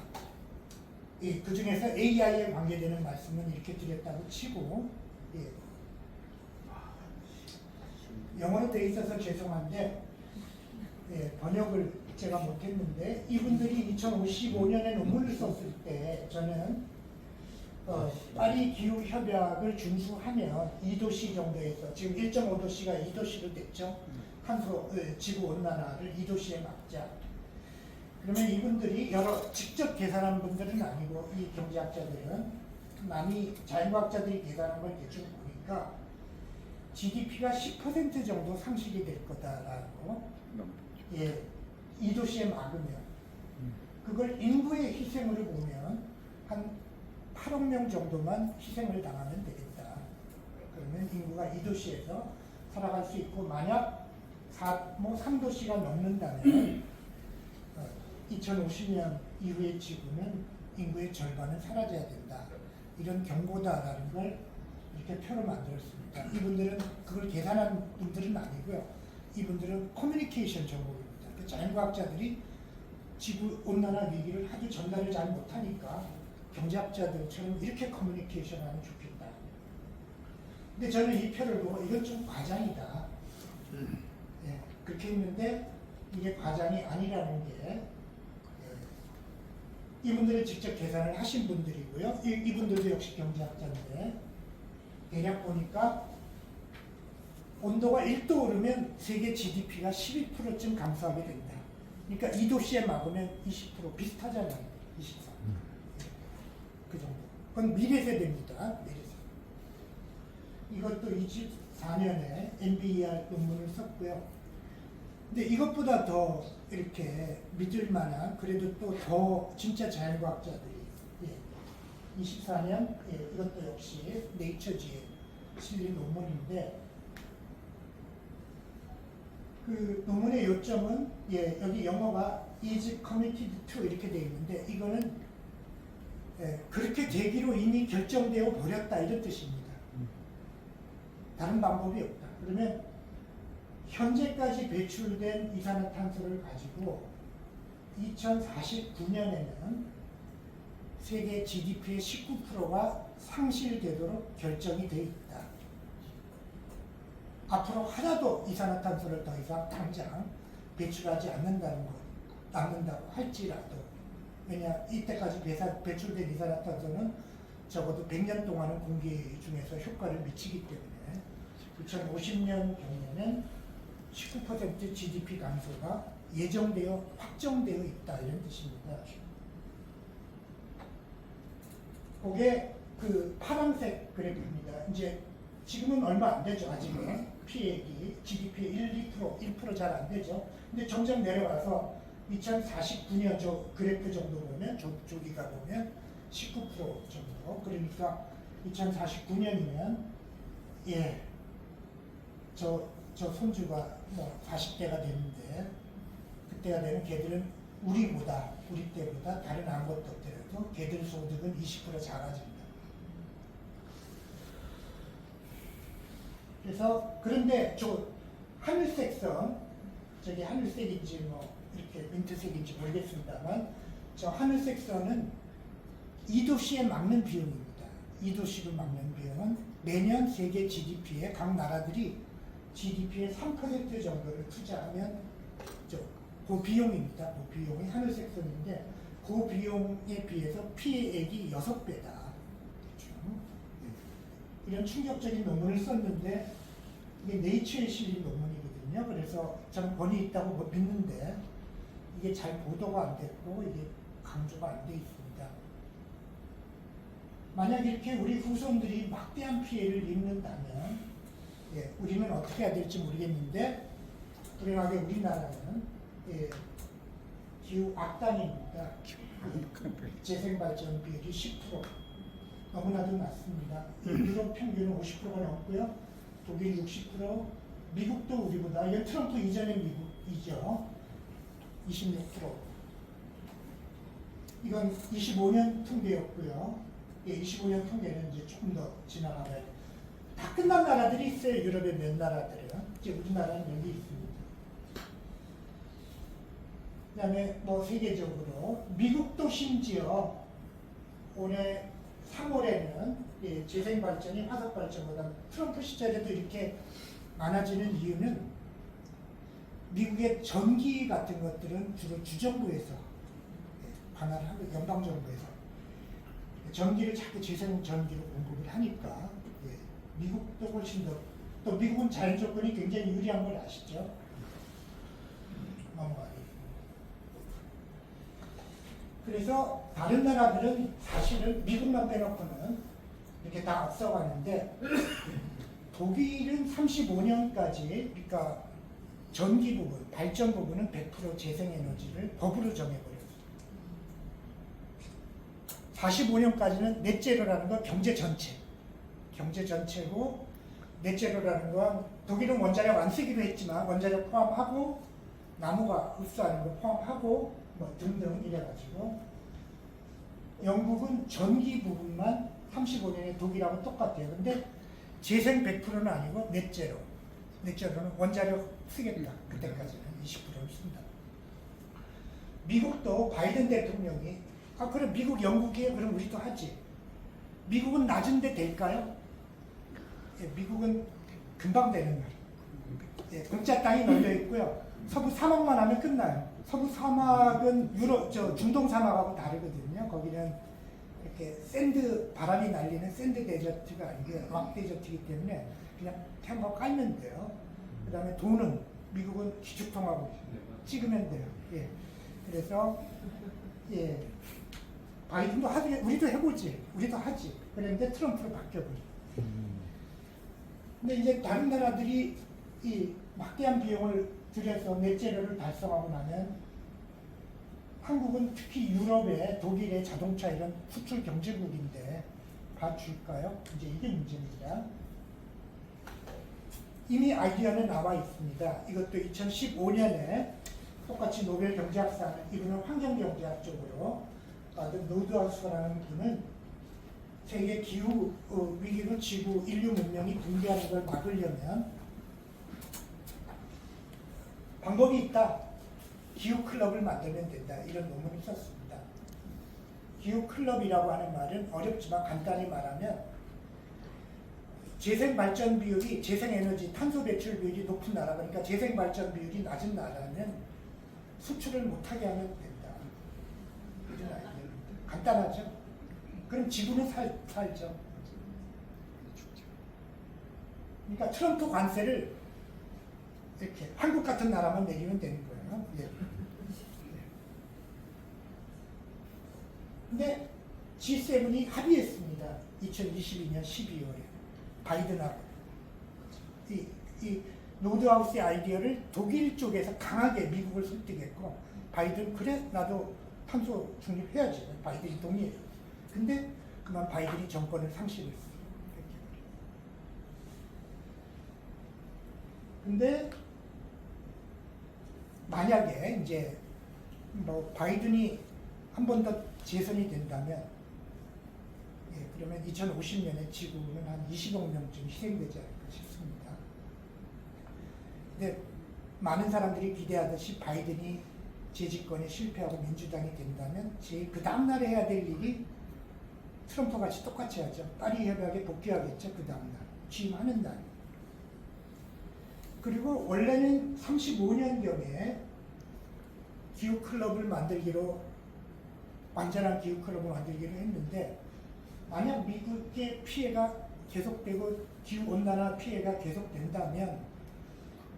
그 중에서 AI에 관계되는 말씀은 이렇게 드렸다고 치고 영어로 되어 있어서 죄송한데 번역을 제가 못했는데 이분들이 2055년에 논문을 썼을 때 저는 파리 기후 협약을 준수하면 2도씨 정도에서 지금 1.5도씨가 2도씨로 됐죠. 한소 지구 온난화를 2도씨에 막자. 그러면 이분들이 여러 직접 계산한 분들은 아니고 이 경제학자들은 남이 자연과학자들이 계산한 걸 대충 보니까 GDP가 10% 정도 상실이 될 거다라고 2도씨에 막으면 그걸 인구의 희생으로 보면 한 8억 명 정도만 희생을 당하면 되겠다. 그러면 인구가 2도씨에서 살아갈 수 있고 만약 3도씨가 넘는다면 2050년 이후의 지구는 인구의 절반은 사라져야 된다. 이런 경고다라는 걸 이렇게 표로 만들었습니다. 이분들은 그걸 계산한 분들은 아니고요. 이분들은 커뮤니케이션 전공입니다. 자연과학자들이 지구 온난화 위기를 하도 전달을 잘 못하니까 경제학자들처럼 이렇게 커뮤니케이션 하면 좋겠다. 근데 저는 이 표를 보고 이건 좀 과장이다. 그렇게 했는데 이게 과장이 아니라는 게 이분들은 직접 계산을 하신 분들이고요. 이분들도 역시 경제학자인데 대략 보니까 온도가 1도 오르면 세계 GDP가 12%쯤 감소하게 된다. 그러니까 2도씨에 막으면 20% 비슷하잖아요. 24. 그 정도. 그건 미래 세대입니다. 미래 세대. 이것도 24년에 NBER 논문을 썼고요. 근데 이것보다 더 이렇게 믿을 만한 그래도 또 더 진짜 자연과학자들이 24년 이것도 역시 네이처지에 실린 논문인데 그 논문의 요점은 여기 영어가 is committed to 이렇게 되어 있는데 이거는 그렇게 되기로 이미 결정되어 버렸다 이런 뜻입니다. 다른 방법이 없다. 그러면 현재까지 배출된 이산화탄소를 가지고 2049년에는 세계 GDP의 19%가 상실되도록 결정이 되어 있다. 앞으로 하나도 이산화탄소를 더 이상 당장 배출하지 않는다고 할지라도 왜냐 이때까지 배출된 이산화탄소는 적어도 100년 동안은 공기 중에서 효과를 미치기 때문에 2050년 경에는 19% GDP 감소가 확정되어 있다 이런 뜻입니다. 그게 그 파란색 그래프입니다. 이제 지금은 얼마 안 되죠. 아직은 피해액이 GDP의 1% 잘 안 되죠. 근데 점점 내려가서 2049년 저 그래프 정도 보면 저기가 보면 19% 정도. 그러니까 2049년이면 저 손주가 뭐 40대가 되는데 그때가 되면 걔들은 우리 때보다 다른 아무것도 없더라도 걔들 소득은 20% 작아집니다. 그래서 그런데 저 하늘색 선 저기 하늘색인지 뭐 이렇게 민트색인지 모르겠습니다만 저 하늘색 선은 2도씨에 막는 비용입니다. 2도씨로 막는 비용은 매년 세계 GDP에 각 나라들이 GDP의 3% 정도를 투자하면 그 비용입니다. 그 비용이 하늘색 선인데 그 비용에 비해서 피해액이 6배다. 이런 충격적인 논문을 썼는데 이게 네이처에 실린 논문이거든요. 그래서 저는 권위 있다고 믿는데 이게 잘 보도가 안 됐고 이게 강조가 안 돼 있습니다. 만약 이렇게 우리 후손들이 막대한 피해를 입는다면 우리는 어떻게 해야 될지 모르겠는데 불행하게 우리나라는 기후 악단입니다. 재생발전 비율이 10%. 너무나도 낮습니다. 유럽 평균은 50%가 넘고요. 독일 60%, 미국도 우리보다, 이건 트럼프 이전의 미국이죠. 26%. 이건 25년 통계였고요. 25년 통계는 이제 조금 더 지나가면 다 끝난 나라들이 있어요. 유럽의 몇 나라들은. 이제 우리나라는 여기 있습니다. 그 다음에 뭐 세계적으로 미국도 심지어 올해 3월에는 재생발전이 화석발전보다 반트럼프 시절에도 이렇게 많아지는 이유는 미국의 전기 같은 것들은 주로 주정부에서 관할하고 연방정부에서 전기를 자꾸 재생전기로 공급을 하니까 미국도 훨씬 더, 또 미국은 자연 조건이 굉장히 유리한 걸 아시죠? 그래서 다른 나라들은 사실은 미국만 빼놓고는 이렇게 다 앞서가는데 독일은 35년까지 그러니까 전기 부분, 발전 부분은 100% 재생에너지를 법으로 정해버렸어요. 45년까지는 넷제로라는 건 경제 전체고 넷제로라는 건 독일은 원자력 안 쓰기로 했지만 원자력 포함하고 나무가 흡수하는 거 포함하고 뭐 등등 이래가지고 영국은 전기 부분만 35년에 독일하고 똑같아요. 근데 재생 100%는 아니고 넷제로는 원자력 쓰겠다. 그때까지는 20%를 쓴다. 미국도 바이든 대통령이 그럼 미국 영국이에요? 그럼 우리도 하지. 미국은 낮은데 될까요? 미국은 금방 되는 날. 공짜 땅이 널려 있고요. 서부 사막만 하면 끝나요. 서부 사막은 중동 사막하고 다르거든요. 거기는 이렇게 바람이 날리는 샌드 데저트가 아니고 락 데저트이기 때문에 그냥 태양광 깔면 돼요. 그 다음에 돈은 미국은 기축통하고 찍으면 돼요. 그래서 바이든도 우리도 해보지. 우리도 하지. 그런데 트럼프로 바뀌어버려. 근데 이제 다른 나라들이 이 막대한 비용을 들여서 넷제로를 달성하고 나면 한국은 특히 유럽에 독일의 자동차 이런 수출 경제국인데 봐줄까요? 이제 이게 문제입니다. 이미 아이디어는 나와 있습니다. 이것도 2015년에 똑같이 노벨 경제학상을 이분은 환경경제학 쪽으로 노드하우스라는 분은 세계 기후 위기로 지구 인류 문명이 붕괴하는 걸 막으려면 방법이 있다. 기후 클럽을 만들면 된다. 이런 논문을 썼습니다. 기후 클럽이라고 하는 말은 어렵지만 간단히 말하면 재생 발전 비율이 재생에너지 탄소 배출 비율이 높은 나라 그러니까 재생 발전 비율이 낮은 나라는 수출을 못하게 하면 된다. 이런 아이디어입니다. 간단하죠? 그럼 지구는 살죠. 그러니까 트럼프 관세를 이렇게 한국 같은 나라만 내리면 되는 거예요. 근데 G7이 합의했습니다. 2022년 12월에 바이든하고 이 노드하우스의 아이디어를 독일 쪽에서 강하게 미국을 설득했고 바이든 그래 나도 탄소 중립해야지. 바이든이 동의해요. 근데 그만 바이든이 정권을 상실했어요. 근데 만약에 이제 뭐 바이든이 한 번 더 재선이 된다면 그러면 2050년에 지구는 한 20억 명쯤 희생되지 않을까 싶습니다. 근데 많은 사람들이 기대하듯이 바이든이 재집권에 실패하고 민주당이 된다면 제일 그 다음날에 해야 될 일이 트럼프 같이 똑같이 하죠. 파리 협약에 복귀하겠죠. 그 다음날 취임하는 날. 그리고 원래는 35년경에 기후 클럽을 만들기로 완전한 기후 클럽을 만들기로 했는데 만약 미국의 피해가 계속되고 기후 온난화 피해가 계속된다면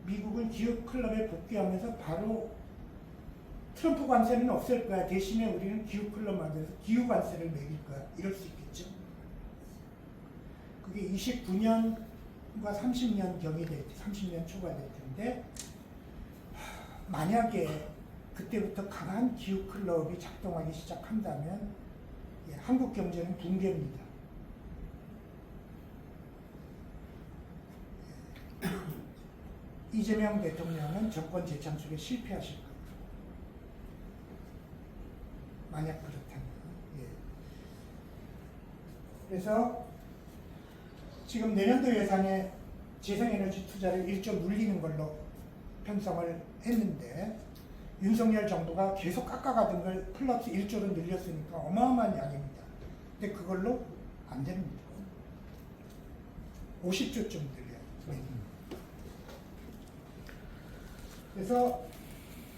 미국은 기후 클럽에 복귀하면서 바로 트럼프 관세는 없앨 거야. 대신에 우리는 기후 클럽 만들어서 기후 관세를 매길 거야. 이럴 수 있겠죠. 그게 29년과 30년 경이 될 때, 30년 초가 될 텐데 만약에 그때부터 강한 기후 클럽이 작동하기 시작한다면 한국 경제는 붕괴입니다. 이재명 대통령은 정권 재창출에 실패하실 겁니다. 만약 그렇다면. 예. 그래서 지금 내년도 예산에 재생에너지 투자를 1조 늘리는 걸로 편성을 했는데 윤석열 정부가 계속 깎아가던 걸 플러스 1조로 늘렸으니까 어마어마한 양입니다. 근데 그걸로 안 됩니다. 50조쯤 늘려요. 그래서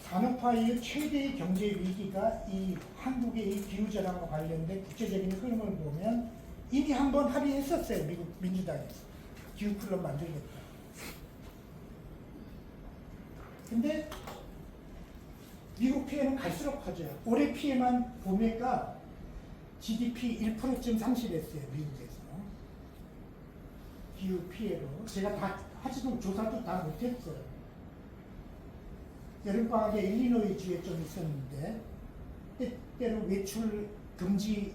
산업화 이후 최대의 경제 위기가 이 한국의 이 기후전환과 관련된 국제적인 흐름을 보면 이미 한번 합의했었어요. 미국 민주당에서. 기후클럽 만들겠다. 근데 미국 피해는 갈수록 커져요. 올해 피해만 보니까 GDP 1%쯤 상실했어요. 미국에서. 기후 피해로. 제가 다 하지도 조사도 다 못했어요. 여름방학에 일리노이주에 좀 있었는데 때때로 외출 금지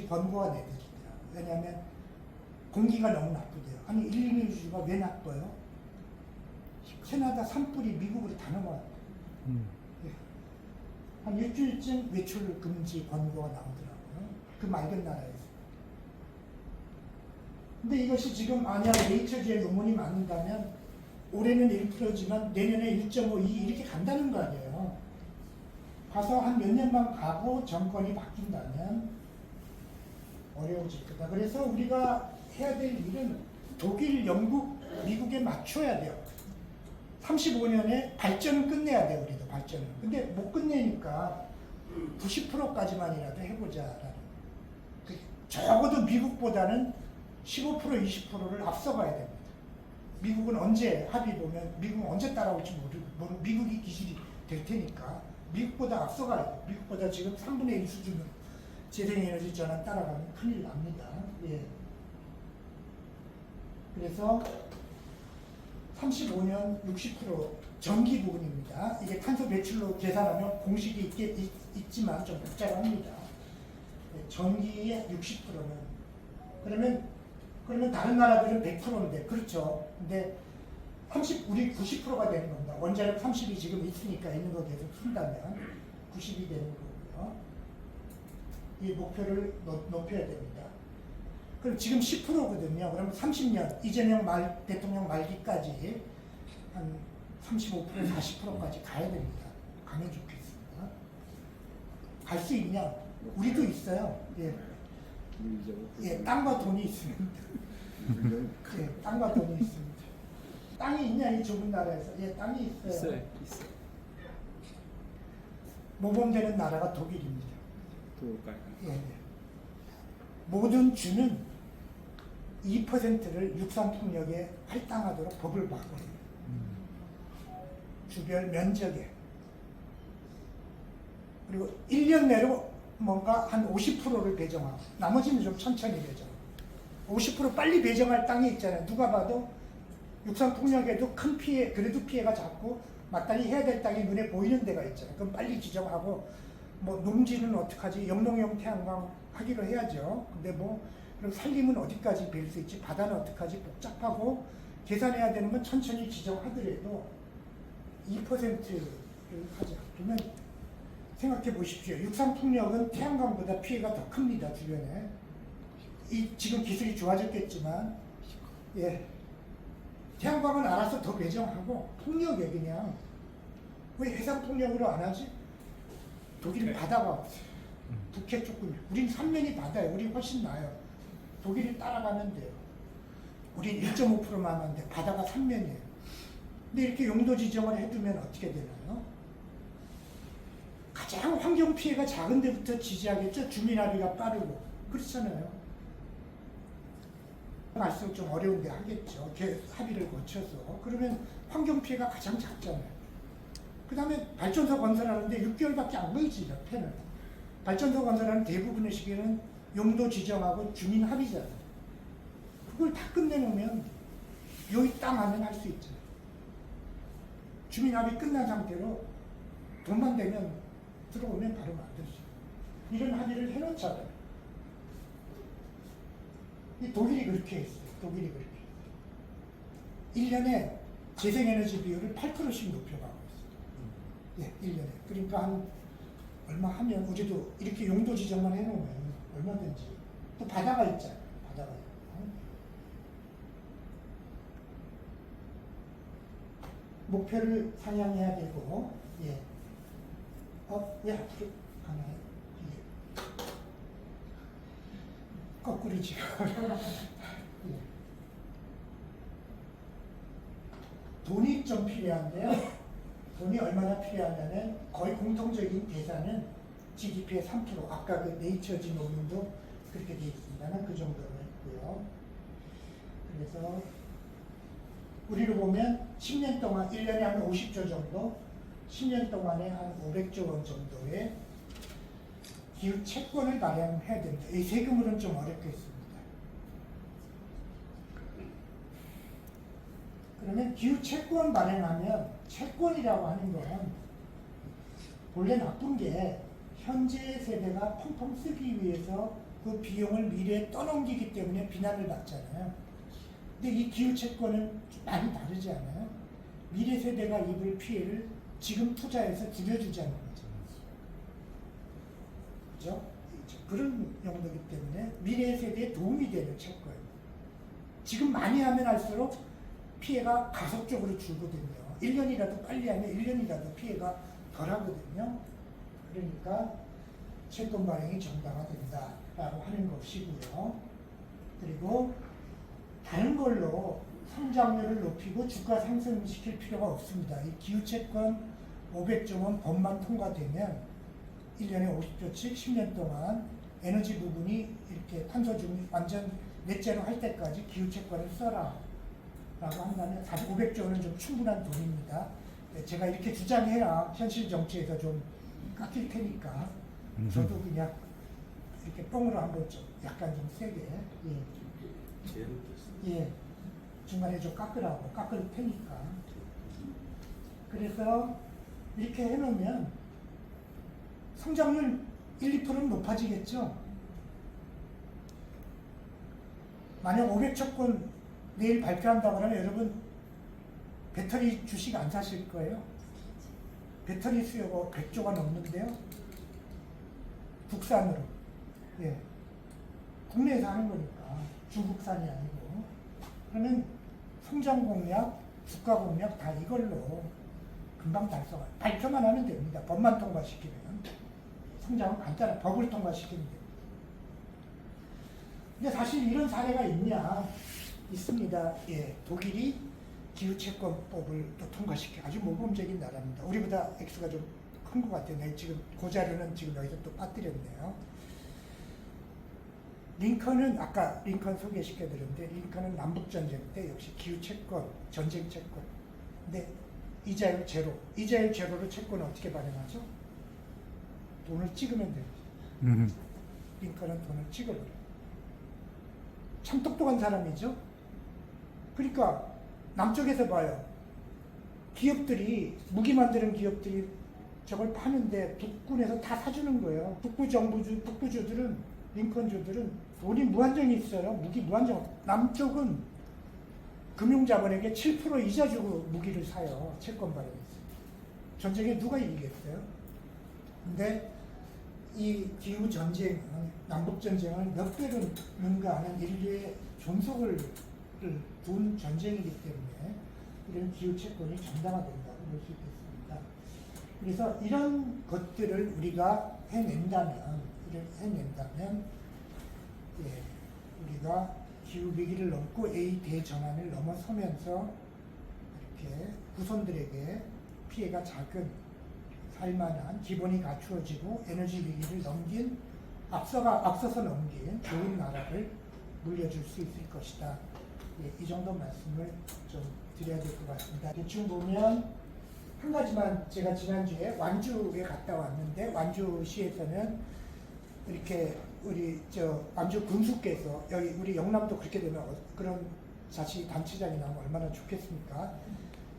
권고가 내려지더라고요. 왜냐하면 공기가 너무 나쁘대요. 아니 일리노이주가 왜 나빠요? 캐나다 산불이 미국으로 다 넘어왔대요. 예. 한 일주일쯤 외출 금지 권고가 나오더라고요. 그 맑은 나라에서. 근데 이것이 지금 만약 네이처지에 논문이 많은다면 올해는 1%지만 내년에 1.5, 2 이렇게 간다는 거 아니에요. 가서 한 몇 년만 가고 정권이 바뀐다면 어려워질 거다. 그래서 우리가 해야 될 일은 독일, 영국, 미국에 맞춰야 돼요. 35년에 발전은 끝내야 돼요. 우리도 발전은. 근데 못 끝내니까 90%까지만이라도 해보자라는. 적어도 미국보다는 15%, 20%를 앞서가야 됩니다. 미국은 언제 합의 보면 미국은 언제 따라올지 모르고 미국이 기술이 될 테니까 미국보다 앞서가야 돼요. 미국보다 지금 3분의 1 수준으로 재생에너지 전환 따라가면 큰일 납니다. 예. 그래서 35년 60% 전기 부분입니다. 이게 탄소 배출로 계산하면 공식이 있지만 좀 복잡합니다. 전기의 60%는 그러면 다른 나라들은 100%인데 그렇죠. 근데 우리 90%가 되는 겁니다. 원자력 30이 지금 있으니까 있는 거 계속 쓴다면 90이 되는 거고요. 이 목표를 높여야 됩니다. 그럼 지금 10%거든요. 그러면 30년 이재명 대통령 말기까지 한 35%, 40%까지 가야 됩니다. 가면 좋겠습니다. 갈 수 있냐? 우리도 있어요. 예. 예, 땅과 돈이 있습니다. 예, 땅과 돈이 있습니다. 땅이 있냐 이 좁은 나라에서? 예, 땅이 있어요. 있어요. 모범되는 나라가 독일입니다. 그럴까요? 예. 모든 주는 2%를 육상폭력에 할당하도록 법을 바꿔요. 주별 면적에. 그리고 1년 내로 뭔가 한 50%를 배정하고 나머지는 좀 천천히 배정. 50% 빨리 배정할 땅이 있잖아요. 누가 봐도 육상폭력에도 큰 피해, 그래도 피해가 작고 마땅히 해야 될 땅이 눈에 보이는 데가 있잖아요. 그럼 빨리 지정하고 뭐 농지는 어떡하지? 영농용 태양광 하기로 해야죠. 근데 뭐 그럼 살림은 어디까지 빌 수 있지? 바다는 어떡하지? 복잡하고 계산해야 되는 건 천천히 지정하더라도 2%를 하자. 그러면 생각해 보십시오. 육상폭력은 태양광보다 피해가 더 큽니다. 주변에. 지금 기술이 좋아졌겠지만 예, 태양광은 알아서 더 배정하고 폭력에 그냥 왜 해상폭력으로 안 하지? 독일은 바다가 없어요. 북해 조금. 우린 삼면이 바다예요. 우리 훨씬 나아요. 독일이 따라가면 돼요. 우린 1.5%만 하는데 바다가 3면이에요. 근데 이렇게 용도 지정을 해두면 어떻게 되나요? 가장 환경 피해가 작은 데부터 지지하겠죠. 주민 합의가 빠르고 그렇잖아요. 갈수록 좀 어려운데 하겠죠. 합의를 거쳐서. 그러면 환경 피해가 가장 작잖아요. 그 다음에 발전소 건설하는데 6개월밖에 안 걸리지, 펜은. 발전소 건설하는 대부분의 시기는 용도 지정하고 주민 합의잖아요. 그걸 다 끝내놓으면 여기 땅 하면 할 수 있잖아요. 주민 합의 끝난 상태로 돈만 되면 들어오면 바로 만들 수 있어요. 이런 합의를 해놓잖아요. 독일이 그렇게 했어요. 독일이 그렇게 했어요. 1년에 재생에너지 비율을 8%씩 높여가고 있어요. 예, 1년에. 그러니까 한 얼마 하면 우리도 이렇게 용도 지정만 해놓으면 얼마든지. 또 바다가 있잖아요. 바다가 있고. 목표를 상향해야 되고, 예. 왜 앞으로 가나요? 예. 거꾸로 지금. 예. 돈이 좀 필요한데요. 돈이 얼마나 필요하냐면 거의 공통적인 계산은 GDP의 3%, 아까 그 네이처지 논문도 그렇게 되어 있습니다만 그 정도로 했고요. 그래서 우리로 보면 10년 동안 1년에 한 50조 정도, 10년 동안에 한 500조 원 정도의 기후 채권을 마련해야 됩니다. 이 세금으로는 좀 어렵겠습니다. 그러면 기후 채권 마련하면 채권이라고 하는 건 본래 나쁜 게 현재 세대가 펑펑 쓰기 위해서 그 비용을 미래에 떠넘기기 때문에 비난을 받잖아요. 근데 이 기후 채권은 많이 다르지 않아요? 미래 세대가 입을 피해를 지금 투자해서 줄여주자는 거죠. 그죠? 그런 용도이기 때문에 미래 세대에 도움이 되는 채권. 지금 많이 하면 할수록 피해가 가속적으로 줄거든요. 1년이라도 빨리 하면 1년이라도 피해가 덜 하거든요. 그러니까 채권 발행이 정당화된다라고 하는 것이고요. 그리고 다른 걸로 성장률을 높이고 주가 상승시킬 필요가 없습니다. 이 기후채권 500조 원 법만 통과되면 1년에 50조씩 10년 동안 에너지 부분이 이렇게 탄소 중 완전 넷제로 할 때까지 기후채권을 써라 라고 한다면 사실 500조 원은 좀 충분한 돈입니다. 제가 이렇게 주장해야 현실 정치에서 좀 깎일 테니까 저도 그냥 이렇게 뻥으로 한번 좀 약간 좀 세게 예, 중간에 좀 깎으라고 깎을 테니까. 그래서 이렇게 해놓으면 성장률 1, 2%는 높아지겠죠. 만약 500조 내일 발표한다고 하면 여러분 배터리 주식 안 사실 거예요. 배터리 수요가 100조가 넘는데요. 국산으로. 예. 국내에서 하는 거니까. 중국산이 아니고. 그러면 성장 공약, 주가 공약 다 이걸로 금방 달성할. 발표만 하면 됩니다. 법만 통과시키면. 성장은 간단한 법을 통과시키면 됩니다. 근데 사실 이런 사례가 있냐? 있습니다. 예, 독일이 기후채권법을 또 통과시켜 아주 모범적인 나라입니다. 우리보다 액수가 좀 큰 것 같아요. 네, 지금 그 자료는 지금 여기서 또 빠뜨렸네요. 링컨은 아까 링컨 소개시켜드렸는데 링컨은 남북전쟁 때 역시 기후채권, 전쟁채권. 근데 이자율 제로. 이자율 제로로 채권을 어떻게 발행하죠? 돈을 찍으면 됩니다. 링컨은 돈을 찍어버려요. 참 똑똑한 사람이죠. 그러니까 남쪽에서 봐요. 기업들이 무기 만드는 기업들이 저걸 파는데 북군에서 다 사주는 거예요. 북부주들은 링컨주들은 돈이 무한정이 있어요. 무기 무한정. 남쪽은 금융자본에게 7% 이자 주고 무기를 사요. 채권 발행해서. 전쟁에 누가 이기겠어요? 근데 이 기후 전쟁, 남북 전쟁을 몇 배로 능가하는 인류의 존속을 둔 전쟁이기 때문에 이런 기후 채권이 정당화된다고 볼 수 있겠습니다. 그래서 이런 것들을 우리가 해낸다면, 예, 우리가 기후 위기를 넘고 A 대전환을 넘어서면서 이렇게 후손들에게 피해가 작은 할 만한 기본이 갖추어지고 에너지 위기를 앞서서 넘긴 좋은 나라를 물려줄 수 있을 것이다. 예, 이 정도 말씀을 좀 드려야 될 것 같습니다. 대충 보면 한 가지만, 제가 지난주에 완주에 갔다 왔는데 완주시에서는 이렇게 우리 완주 군수께서, 여기 우리 영남도 그렇게 되면 그런 자치 단체장이 나오면 얼마나 좋겠습니까?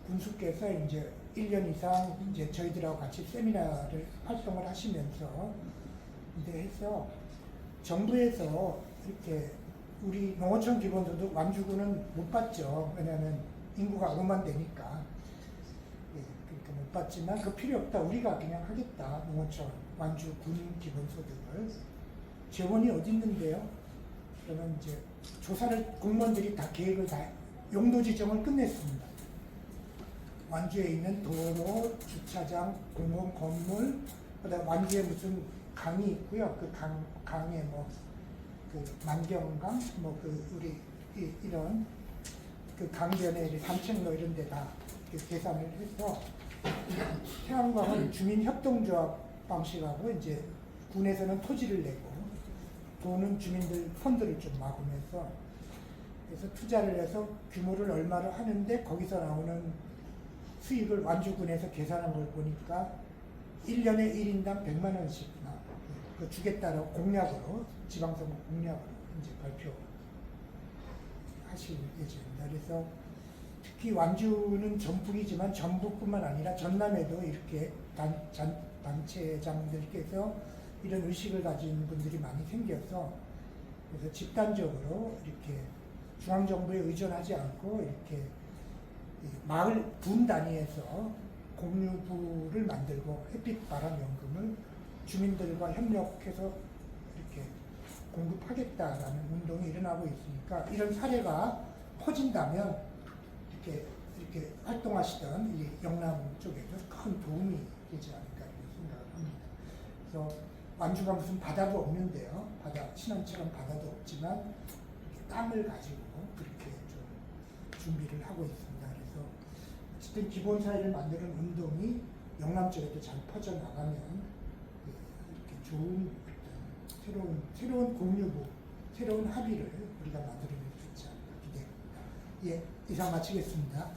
군수께서 이제 1년 이상 이제 저희들하고 같이 세미나를 활동을 하시면서 이제 해서 정부에서 이렇게 우리 농어촌 기본소득 완주군은 못 받죠. 왜냐하면 인구가 5만 되니까. 예, 그러니까 못 받지만 그 필요 없다. 우리가 그냥 하겠다. 농어촌 완주군 기본소득을. 재원이 어디 있는데요? 그러면 이제 조사를 공무원들이 다 계획을 다 용도 지정을 끝냈습니다. 완주에 있는 도로, 주차장, 공공 건물, 그다음 완주에 무슨 강이 있고요. 그 강에 그 만경강, 우리 이런 그 강변에 산책로 이런 데다 계산을 해서 태양광은 주민협동조합 방식하고 이제 군에서는 토지를 내고 돈은 주민들 펀드를 좀 막으면서 그래서 투자를 해서 규모를 얼마로 하는데 거기서 나오는 수익을 완주군에서 계산한 걸 보니까 1년에 1인당 100만 원씩 그 주겠다라고 공약으로 지방선거 공약으로 이제 발표하실 예정입니다. 그래서 특히 완주는 전북이지만 전북뿐만 아니라 전남에도 이렇게 단체장들께서 이런 의식을 가진 분들이 많이 생겨서 그래서 집단적으로 이렇게 중앙정부에 의존하지 않고 이렇게 마을 분 단위에서 공유부를 만들고 햇빛바람연금을 주민들과 협력해서 이렇게 공급하겠다라는 운동이 일어나고 있으니까 이런 사례가 퍼진다면 이렇게 활동하시던 이 영남 쪽에도 큰 도움이 되지 않을까 이런 생각을 합니다. 그래서 완주가 무슨 바다도 없는데요. 신안처럼 바다도 없지만 이렇게 땅을 가지고 그렇게 좀 준비를 하고 있습니다. 그래서 어쨌든 기본 사회를 만드는 운동이 영남 쪽에도 잘 퍼져나가면 이렇게 좋은 새로운 공유부, 새로운 합의를 우리가 만들어낼 수 있지 않을까 기대합니다. 예, 이상 마치겠습니다.